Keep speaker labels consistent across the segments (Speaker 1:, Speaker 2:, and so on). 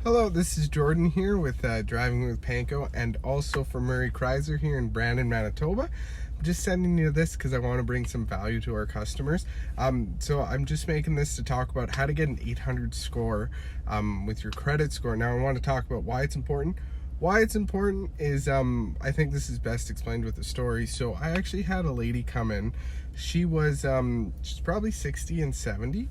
Speaker 1: Hello, this is Jordan here with Driving with Panko, and also for Murray Kreiser here in Brandon, Manitoba. I'm just sending you this because I want to bring some value to our customers. So I'm just making this to talk about how to get an 800 score with your credit score. Now I want to talk about why it's important. Why it's important is I think this is best explained with a story. So I actually had a lady come in. She was she's probably 60 and 70.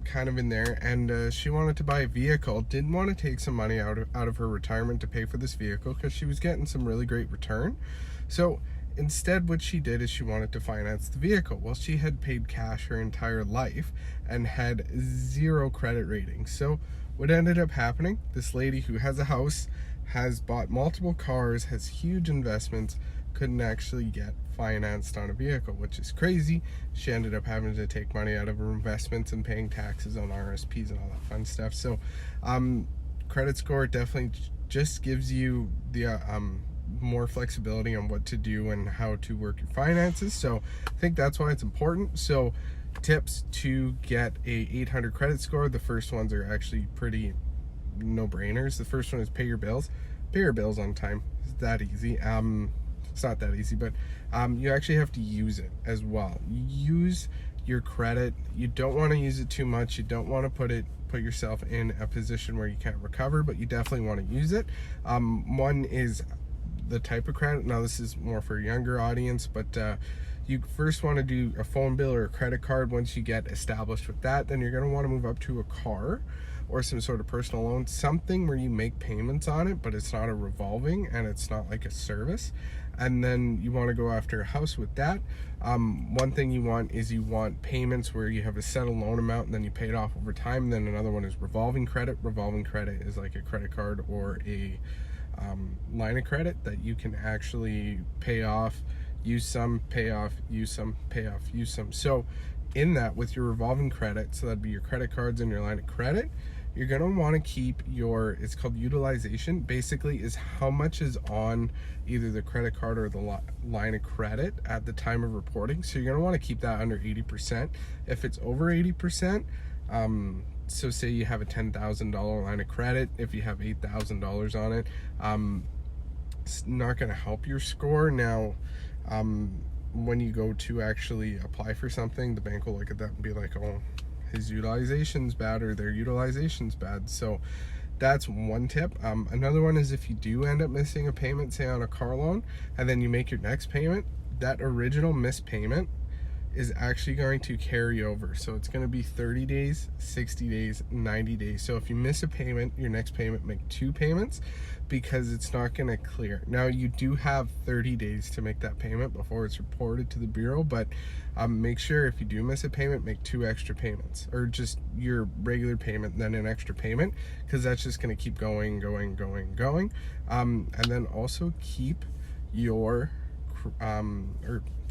Speaker 1: Kind of in there, and she wanted to buy a vehicle, didn't want to take some money out of her retirement to pay for this vehicle because she was getting some really great return. So instead what she did is she wanted to finance the vehicle. Well, she had paid cash her entire life and had zero credit rating. So what ended up happening, this lady who has a house, has bought multiple cars, has huge investments, couldn't actually get financed on a vehicle, which is crazy. She ended up having to take money out of her investments and paying taxes on RSPs and all that fun stuff. So credit score definitely just gives you the more flexibility on what to do and how to work your finances. So I think that's why it's important. So tips to get a 800 credit score. The first ones are actually pretty no-brainers. The first one is pay your bills. Pay your bills on time. It's that easy. It's not that easy, but you actually have to use it as well. Use your credit. You don't want to use it too much. You don't want to put yourself in a position where you can't recover, but you definitely want to use it. One is the type of credit. Now this is more for a younger audience, but you first want to do a phone bill or a credit card. Once you get established with that, then you're going to want to move up to a car or some sort of personal loan, something where you make payments on it, but it's not a revolving and it's not like a service. And then you want to go after a house with that. One thing you want is you want payments where you have a set loan amount and then you pay it off over time. Then another one is revolving credit. Revolving credit is like a credit card or a line of credit that you can actually pay off, use some, pay off, use some, pay off, use some. So in that, with your revolving credit, so that'd be your credit cards and your line of credit, you're going to want to keep your, it's called utilization, basically is how much is on either the credit card or the line of credit at the time of reporting. So you're going to want to keep that under 80%. If it's over 80%, so say you have a $10,000 line of credit, if you have $8,000 on it, it's not going to help your score. Now, when you go to actually apply for something, the bank will look at that and be like, oh, his utilization's bad or their utilization's bad. So that's one tip. Another one is if you do end up missing a payment, say on a car loan, and then you make your next payment, that original missed payment is actually going to carry over. So it's going to be 30 days, 60 days, 90 days. So if you miss a payment, your next payment, make two payments because it's not going to clear. Now you do have 30 days to make that payment before it's reported to the bureau, but make sure if you do miss a payment, make two extra payments, or just your regular payment then an extra payment, because that's just going to keep going. And then also keep your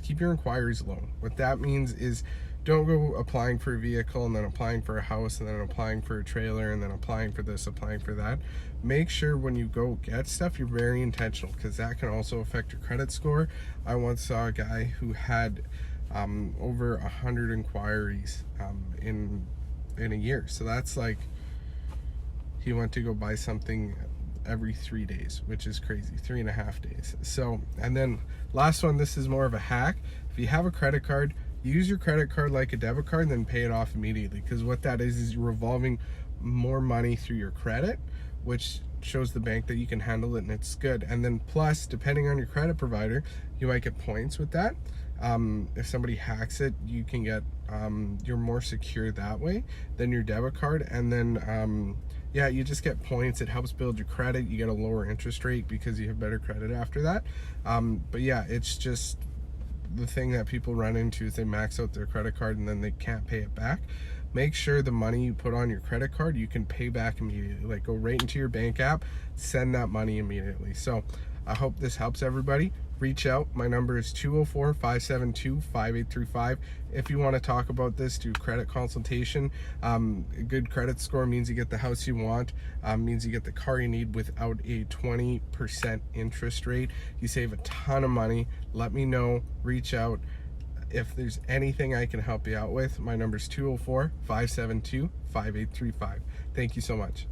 Speaker 1: keep your inquiries low. What that means is don't go applying for a vehicle and then applying for a house and then applying for a trailer and then applying for this, applying for that. Make sure when you go get stuff, you're very intentional, because that can also affect your credit score. I once saw a guy who had over 100 inquiries in a year. So that's like he went to go buy something every 3 days, which is crazy, 3.5 days. So, and then last one, this is more of a hack. If you have a credit card, use your credit card like a debit card, then pay it off immediately, because what that is you're revolving more money through your credit, which shows the bank that you can handle it and it's good. And then plus, depending on your credit provider, you might get points with that. If somebody hacks it, you can get you're more secure that way than your debit card. And then yeah, you just get points. It helps build your credit. You get a lower interest rate because you have better credit after that. But yeah, it's just the thing that people run into is they max out their credit card and then they can't pay it back. Make sure the money you put on your credit card, you can pay back immediately. Like, go right into your bank app, send that money immediately. So I hope this helps everybody. Reach out. My number is 204-572-5835. If you want to talk about this, do credit consultation. A good credit score means you get the house you want, means you get the car you need without a 20% interest rate. You save a ton of money. Let me know. Reach out. If there's anything I can help you out with, my number is 204-572-5835. Thank you so much.